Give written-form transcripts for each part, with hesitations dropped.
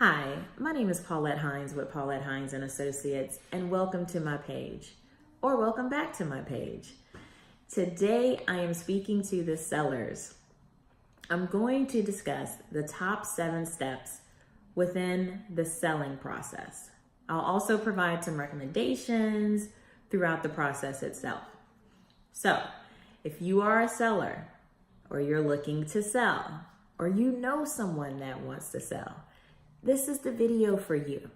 Hi, my name is Paulette Hines with Paulette Hines and Associates, and welcome to my page, or welcome back to my page. Today, I am speaking to the sellers. I'm going to discuss the top 7 steps within the selling process. I'll also provide some recommendations throughout the process itself. So, if you are a seller, or you're looking to sell, or you know someone that wants to sell, this is the video for you.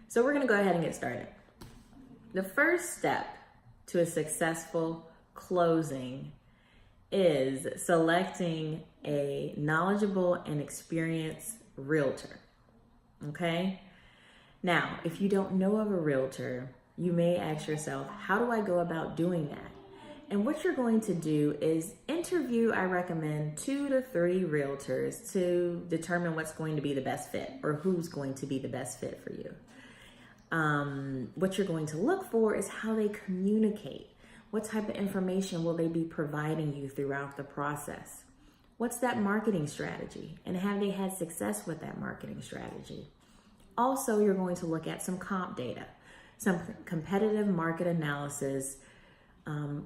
So we're gonna go ahead and get started. The first step to a successful closing is selecting a knowledgeable and experienced realtor, okay? Now, if you don't know of a realtor, you may ask yourself, how do I go about doing that? And what you're going to do is interview, I recommend 2 to 3 realtors to determine what's going to be the best fit or who's going to be the best fit for you. What you're going to look for is how they communicate. What type of information will they be providing you throughout the process? What's that marketing strategy? And have they had success with that marketing strategy? Also, you're going to look at some comp data, some competitive market analysis,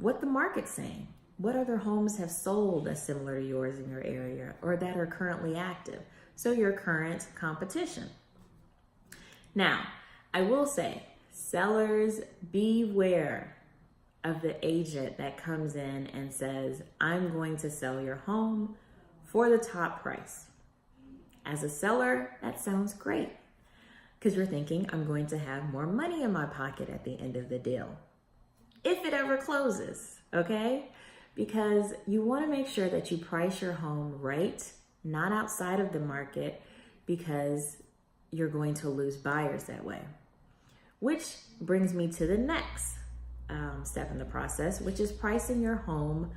what the market's saying. What other homes have sold that's similar to yours in your area or that are currently active? So your current competition. Now, I will say, sellers, beware of the agent that comes in and says, I'm going to sell your home for the top price. As a seller, that sounds great because you're thinking, I'm going to have more money in my pocket at the end of the deal. If it ever closes, okay? Because you want to make sure that you price your home right, not outside of the market, because you're going to lose buyers that way. Which brings me to the next step in the process, which is pricing your home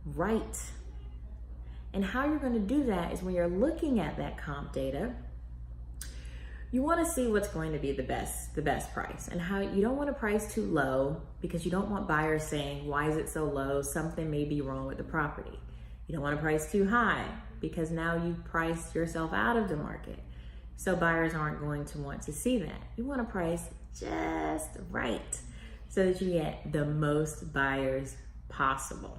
right. And how you're going to do that is when you're looking at that comp data, you want to see what's going to be the best price, and how you don't want to price too low because you don't want buyers saying, why is it so low? Something may be wrong with the property. You don't want to price too high because now you've priced yourself out of the market. So buyers aren't going to want to see that. You want to price just right so that you get the most buyers possible.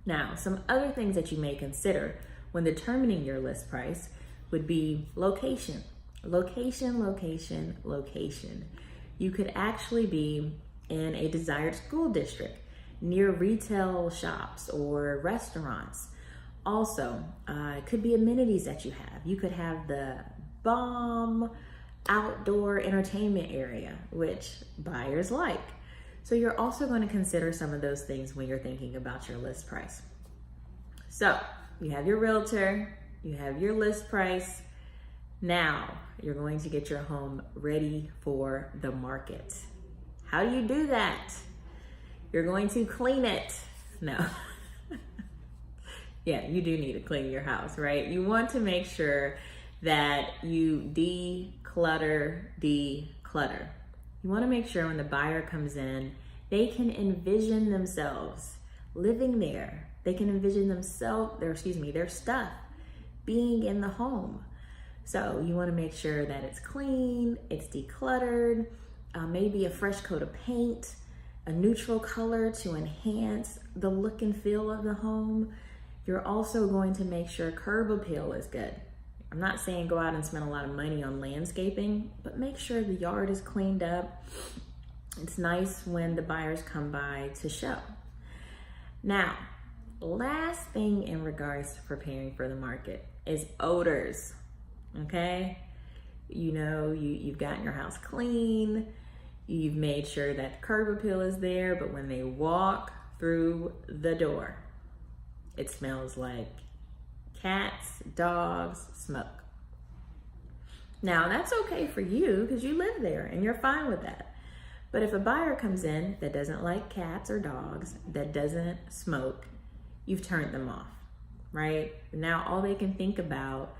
Now, some other things that you may consider when determining your list price would be location. Location, location, location. You could actually be in a desired school district, near retail shops or restaurants. Also, it could be amenities that you have. You could have the bomb outdoor entertainment area, which buyers like. So you're also going to consider some of those things when you're thinking about your list price. So you have your realtor, you have your list price. Now, you're going to get your home ready for the market. How do you do that? You're going to clean it. No. Yeah, you do need to clean your house, right? You want to make sure that you declutter. You want to make sure when the buyer comes in, they can envision themselves living there. They can envision their stuff being in the home. So you want to make sure that it's clean, it's decluttered, maybe a fresh coat of paint, a neutral color to enhance the look and feel of the home. You're also going to make sure curb appeal is good. I'm not saying go out and spend a lot of money on landscaping, but make sure the yard is cleaned up. It's nice when the buyers come by to show. Now, last thing in regards to preparing for the market is odors. Okay, you know, you've gotten your house clean, you've made sure that curb appeal is there, but when they walk through the door, it smells like cats, dogs, smoke. Now, that's okay for you because you live there and you're fine with that. But if a buyer comes in that doesn't like cats or dogs, that doesn't smoke, you've turned them off, right? Now, all they can think about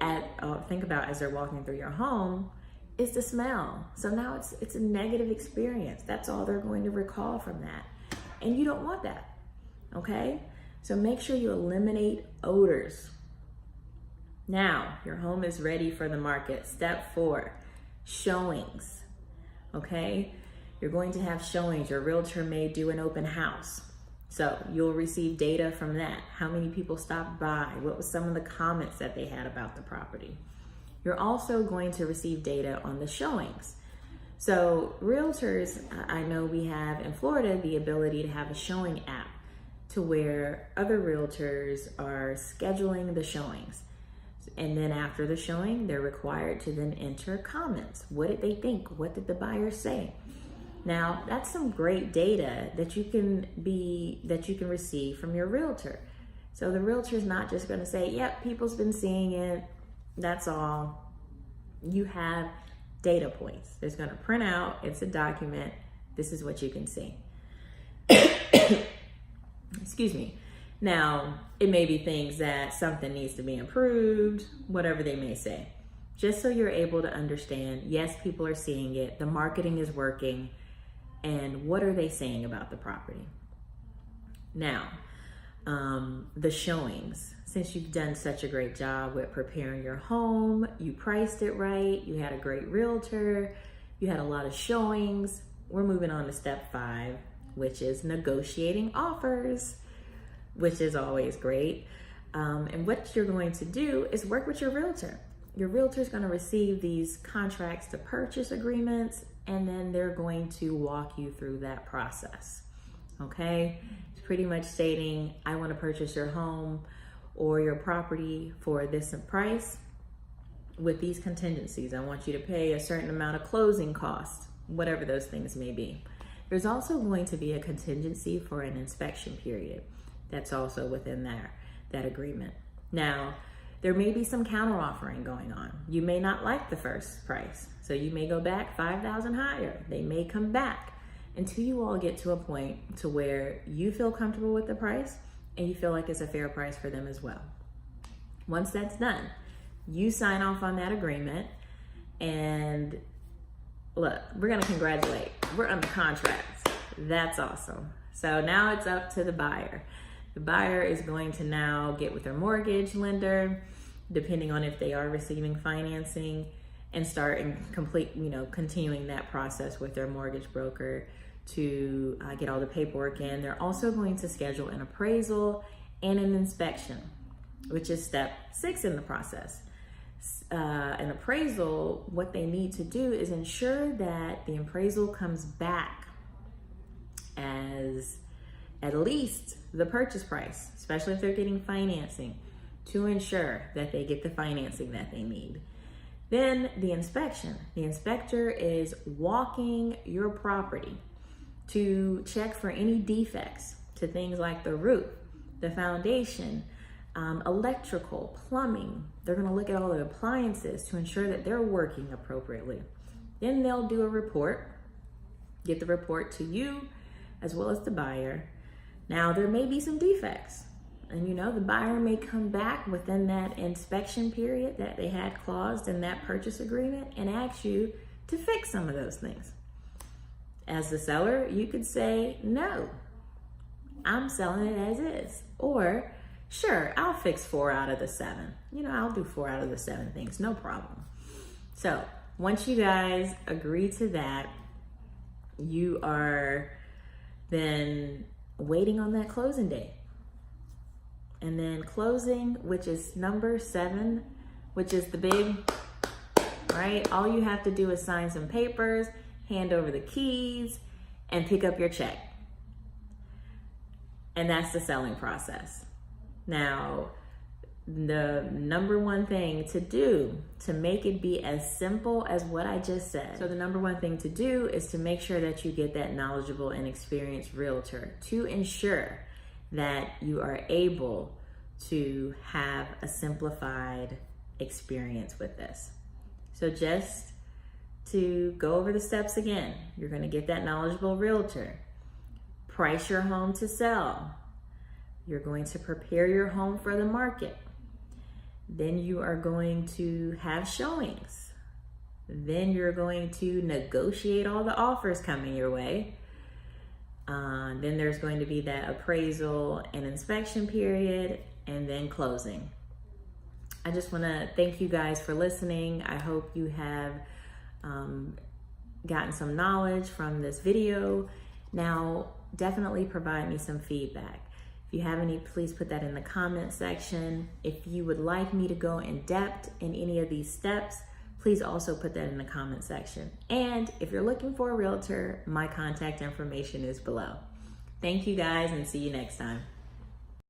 as they're walking through your home is the smell. So now it's a negative experience. That's all they're going to recall from that. And you don't want that, okay? So make sure you eliminate odors. Now, your home is ready for the market. Step 4, showings. Okay? You're going to have showings. Your realtor may do an open house. So you'll receive data from that. How many people stopped by? What was some of the comments that they had about the property? You're also going to receive data on the showings. So realtors, I know we have in Florida the ability to have a showing app to where other realtors are scheduling the showings. And then after the showing, they're required to then enter comments. What did they think? What did the buyer say? Now, that's some great data that you can receive from your realtor. So the realtor is not just going to say, yep, people's been seeing it. That's all. You have data points. It's going to print out. It's a document. This is what you can see. Excuse me. Now, it may be things that something needs to be improved, whatever they may say. Just so you're able to understand, yes, people are seeing it. The marketing is working. And what are they saying about the property? Now, the showings. Since you've done such a great job with preparing your home, you priced it right, you had a great realtor, you had a lot of showings, we're moving on to step 5, which is negotiating offers, which is always great. And what you're going to do is work with your realtor. Your realtor is going to receive these contracts to purchase agreements, and then they're going to walk you through that process. Okay? It's pretty much stating, I want to purchase your home or your property for this price with these contingencies. I want you to pay a certain amount of closing costs, whatever those things may be. There's also going to be a contingency for an inspection period. That's also within that agreement. Now, there may be some counter offering going on. You may not like the first price, so you may go back $5,000 higher. They may come back until you all get to a point to where you feel comfortable with the price and you feel like it's a fair price for them as well. Once that's done, you sign off on that agreement, and look, we're gonna congratulate. We're under contract. That's awesome. So now it's up to the buyer. The buyer is going to now get with their mortgage lender, depending on if they are receiving financing, and start and continuing that process with their mortgage broker to get all the paperwork in. They're also going to schedule an appraisal and an inspection, which is step 6 in the process. An appraisal, what they need to do is ensure that the appraisal comes back as at least the purchase price, especially if they're getting financing, to ensure that they get the financing that they need. Then the inspection. The inspector is walking your property to check for any defects to things like the roof, the foundation, electrical, plumbing. They're going to look at all the appliances to ensure that they're working appropriately. Then they'll do a report, get the report to you as well as the buyer. Now, there may be some defects, and the buyer may come back within that inspection period that they had claused in that purchase agreement and ask you to fix some of those things. As the seller, you could say, no, I'm selling it as is. Or, sure, I'll fix 4 out of the 7. I'll do 4 out of the 7 things, no problem. So once you guys agree to that, you are then waiting on that closing date. And then closing, which is number 7, which is the big, right? All you have to do is sign some papers, hand over the keys, and pick up your check. And that's the selling process. Now, the number one thing to do to make it be as simple as what I just said. So the number one thing to do is to make sure that you get that knowledgeable and experienced realtor to ensure that you are able to have a simplified experience with this. So just to go over the steps again, you're going to get that knowledgeable realtor, price your home to sell. You're going to prepare your home for the market. Then you are going to have showings. Then you're going to negotiate all the offers coming your way. Then there's going to be that appraisal and inspection period, and then closing. I just want to thank you guys for listening. I hope you have gotten some knowledge from this video. Now, definitely provide me some feedback. If you have any, please put that in the comment section. If you would like me to go in depth in any of these steps, please also put that in the comment section. And if you're looking for a realtor, my contact information is below. Thank you guys, and see you next time.